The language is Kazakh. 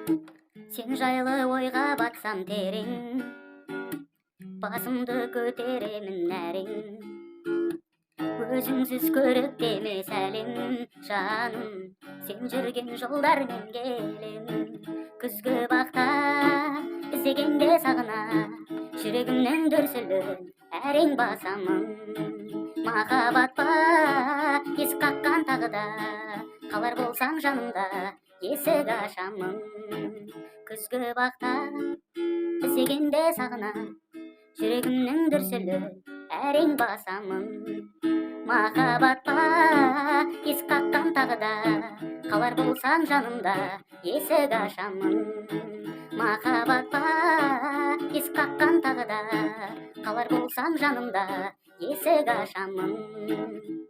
Сен жайлы ойға батсам терең, басымды көтеремін әрең. Өзіңсіз көріктемес әлем, жаным, сен жүрген жолдармен келем. Күзгі бақта іздегенде сағына, жүрегімнің дүрсілін әрең басамын. Махаббат па есік қаққан тағы да, қалар болсаң жанымда есік ашамын. Күзгі бақта іздегенде сағына, жүрегімнің дүрсілін әрең басамын. Махаббат па есік қаққан тағы да, қалар болсаң жанымда есік ашамын. Махаббат па есік қаққан тағы да, қалар болсаң жанымда есік ашамын.